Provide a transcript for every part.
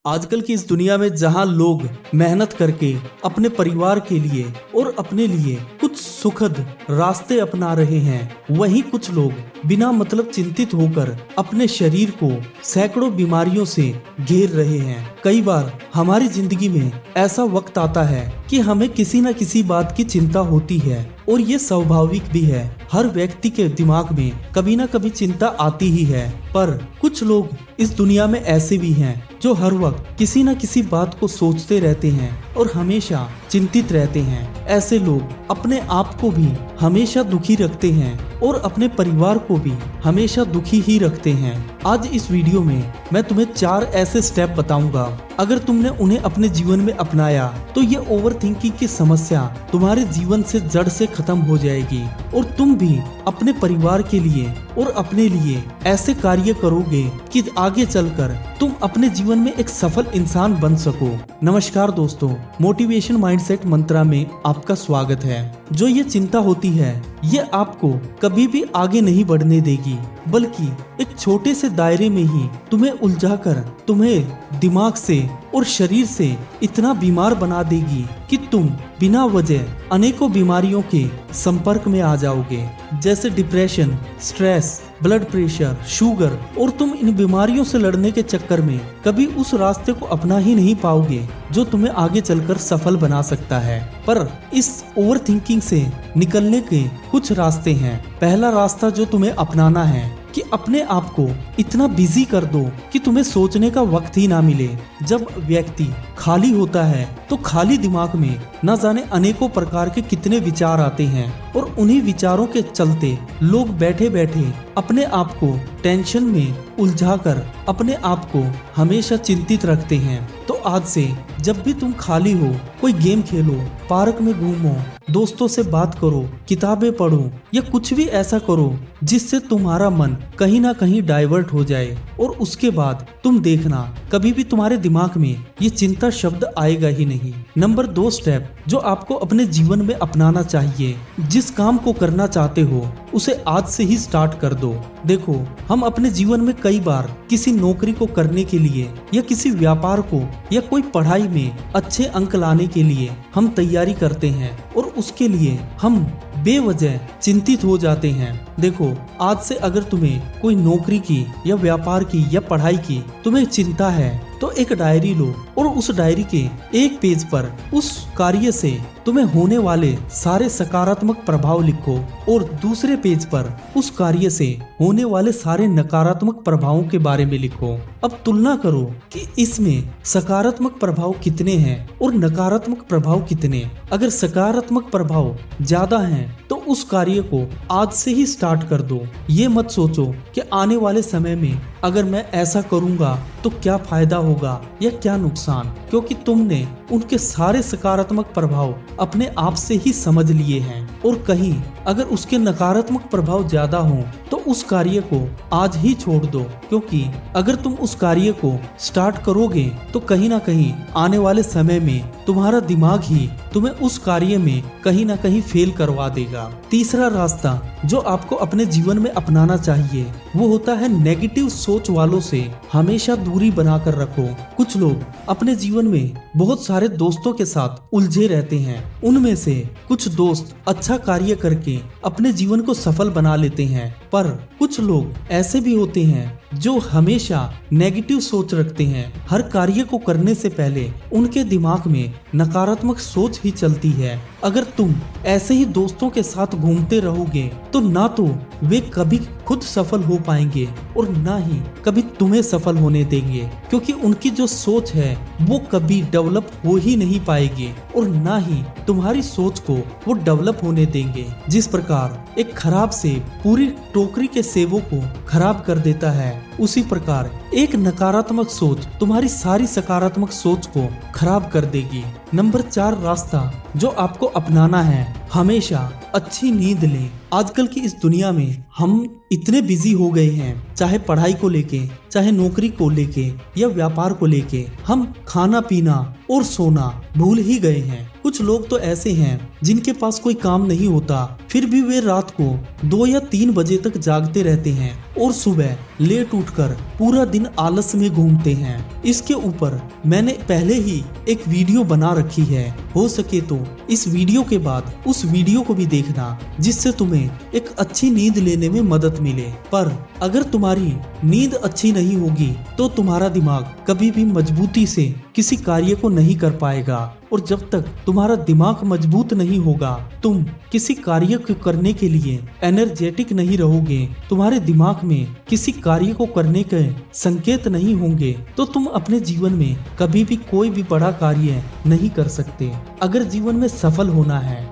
आजकल की इस दुनिया में जहां लोग मेहनत करके अपने परिवार के लिए और अपने लिए कुछ सुखद रास्ते अपना रहे हैं, वहीं कुछ लोग बिना मतलब चिंतित होकर अपने शरीर को सैकड़ों बीमारियों से घेर रहे हैं। कई बार हमारी जिंदगी में ऐसा वक्त आता है कि हमें किसी न किसी बात की चिंता होती है और ये स्वाभाविक भी है। हर व्यक्ति के दिमाग में कभी ना कभी चिंता आती ही है, पर कुछ लोग इस दुनिया में ऐसे भी हैं जो हर वक्त किसी न किसी बात को सोचते रहते हैं और हमेशा चिंतित रहते हैं। ऐसे लोग अपने आप को भी हमेशा दुखी रखते हैं और अपने परिवार को भी हमेशा दुखी ही रखते हैं। आज इस वीडियो में मैं तुम्हें 4 ऐसे स्टेप बताऊंगा, अगर तुमने उन्हें अपने जीवन में अपनाया तो ये ओवरथिंकिंग की समस्या तुम्हारे जीवन से जड़ से खत्म हो जाएगी और तुम भी अपने परिवार के लिए और अपने लिए ऐसे कार्य करोगे कि आगे चलकर तुम अपने जीवन में एक सफल इंसान बन सको। नमस्कार दोस्तों, मोटिवेशन माइंडसेट मंत्रा में आपका स्वागत है। जो ये चिंता होती है ये आपको कभी भी आगे नहीं बढ़ने देगी, बल्कि एक छोटे से दायरे में ही तुम्हें उलझाकर तुम्हें दिमाग से और शरीर से इतना बीमार बना देगी कि तुम बिना वजह अनेकों बीमारियों के संपर्क में आ जाओगे, जैसे depression, stress, blood pressure, sugar, और तुम इन बीमारियों से लड़ने के चक्कर में कभी उस रास्ते को अपना ही नहीं पाओगे जो तुम्हें आगे चलकर सफल बना सकता है। पर इस ओवरथिंकिंग से निकलने के कुछ रास्ते हैं। पहला रास्ता जो तुम्हें अपनाना है कि अपने आप को इतना बिजी कर दो कि तुम्हें सोचने का वक्त ही ना मिले। जब व्यक्ति खाली होता है तो खाली दिमाग में न जाने अनेकों प्रकार के कितने विचार आते हैं और उन्हीं विचारों के चलते लोग बैठे बैठे अपने आप को टेंशन में उलझाकर अपने आप को हमेशा चिंतित रखते हैं। तो आज से जब भी तुम खाली हो, कोई गेम खेलो, पार्क में घूमो, दोस्तों से बात करो, किताबें पढ़ो या कुछ भी ऐसा करो जिससे तुम्हारा मन कहीं ना कहीं डाइवर्ट हो जाए, और उसके बाद तुम देखना कभी भी तुम्हारे दिमाग में ये चिंता शब्द आएगा ही नहीं। नंबर 2 स्टेप जो आपको अपने जीवन में अपनाना चाहिए, जिस काम को करना चाहते हो उसे आज से ही स्टार्ट कर दो। देखो, हम अपने जीवन में कई बार किसी नौकरी को करने के लिए या किसी व्यापार को या कोई पढ़ाई में अच्छे अंक लाने के लिए हम तैयारी करते हैं और उसके लिए हम बेवजह चिंतित हो जाते हैं। देखो, आज से अगर तुम्हें कोई नौकरी की या व्यापार की या पढ़ाई की तुम्हें चिंता है तो एक डायरी लो और उस डायरी के एक पेज पर उस कार्य से तुम्हें होने वाले सारे सकारात्मक प्रभाव लिखो और दूसरे पेज पर उस कार्य से होने वाले सारे नकारात्मक प्रभावों के बारे में लिखो। अब तुलना करो कि इसमें सकारात्मक प्रभाव कितने हैं और नकारात्मक प्रभाव कितने। अगर सकारात्मक प्रभाव ज्यादा हैं तो उस कार्य को आज से ही स्टार्ट कर दो। ये मत सोचो कि आने वाले समय में अगर मैं ऐसा करूंगा तो क्या फायदा होगा या क्या नुकसान, क्योंकि तुमने उनके सारे सकारात्मक प्रभाव अपने आप से ही समझ लिए हैं। और कहीं अगर उसके नकारात्मक प्रभाव ज्यादा हो तो उस कार्य को आज ही छोड़ दो, क्योंकि अगर तुम उस कार्य को स्टार्ट करोगे तो कहीं ना कहीं आने वाले समय में तुम्हारा दिमाग ही तुम्हें उस कार्य में कहीं ना कहीं फेल करवा देगा। तीसरा रास्ता जो आपको अपने जीवन में अपनाना चाहिए वो होता है नेगेटिव सोच वालों से हमेशा दूरी बनाकर रखो। कुछ लोग अपने जीवन में बहुत सारे दोस्तों के साथ उलझे रहते हैं। उनमें से कुछ दोस्त अच्छा कार्य करके अपने जीवन को सफल बना लेते हैं, पर कुछ लोग ऐसे भी होते हैं जो हमेशा नेगेटिव सोच रखते हैं। हर कार्य को करने से पहले उनके दिमाग में नकारात्मक सोच ही चलती है। अगर तुम ऐसे ही दोस्तों के साथ घूमते रहोगे तो ना तो वे कभी खुद सफल हो पाएंगे और ना ही कभी तुम्हें सफल होने देंगे, क्योंकि उनकी जो सोच है वो कभी डेवलप हो ही नहीं पाएगी और ना ही तुम्हारी सोच को वो डेवलप होने देंगे। जिस प्रकार एक खराब सेब पूरी टोकरी के सेबों को खराब कर देता है, उसी प्रकार एक नकारात्मक सोच तुम्हारी सारी सकारात्मक सोच को खराब कर देगी। नंबर 4 रास्ता जो आपको अपनाना है, हमेशा अच्छी नींद लें। आजकल की इस दुनिया में हम इतने बिजी हो गए हैं, चाहे पढ़ाई को लेके, चाहे नौकरी को लेके या व्यापार को लेके, हम खाना पीना और सोना भूल ही गए हैं। कुछ लोग तो ऐसे हैं जिनके पास कोई काम नहीं होता, फिर भी वे रात को 2 या 3 बजे तक जागते रहते हैं और सुबह लेट उठकर पूरा दिन आलस में घूमते हैं। इसके ऊपर मैंने पहले ही एक वीडियो बना रखी है, हो सके तो इस वीडियो के बाद उस वीडियो को भी देखना, जिससे तुम्हें एक अच्छी नींद लेने में मदद मिले। पर अगर तुम्हारी नींद अच्छी नहीं होगी तो तुम्हारा दिमाग कभी भी मजबूती से किसी कार्य को नहीं कर पाएगा, और जब तक तुम्हारा दिमाग मजबूत नहीं होगा, तुम किसी कार्य को करने के लिए एनर्जेटिक नहीं रहोगे, तुम्हारे दिमाग में किसी कार्य को करने के संकेत नहीं होंगे, तो तुम अपने जीवन में कभी भी कोई भी बड़ा कार्य नहीं कर सकते। अगर जीवन में सफल होना है,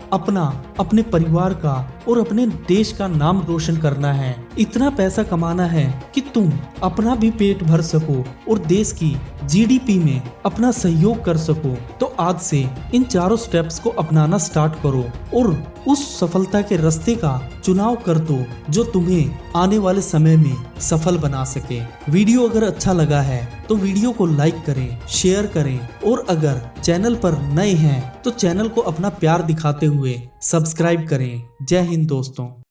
अपने परिवार का और अपने देश का नाम रोशन करना है, इतना पैसा कमाना है कि तुम अपना भी पेट भर सको और देश की जीडीपी में अपना सहयोग कर सको, तो आज से इन चारों स्टेप्स को अपनाना स्टार्ट करो और उस सफलता के रास्ते का चुनाव कर दो जो तुम्हें आने वाले समय में सफल बना सके। वीडियो अगर अच्छा लगा है तो वीडियो को लाइक करें, शेयर करें, और अगर चैनल पर नए हैं तो चैनल को अपना प्यार दिखाते हुए सब्सक्राइब करें। जय हिंद दोस्तों।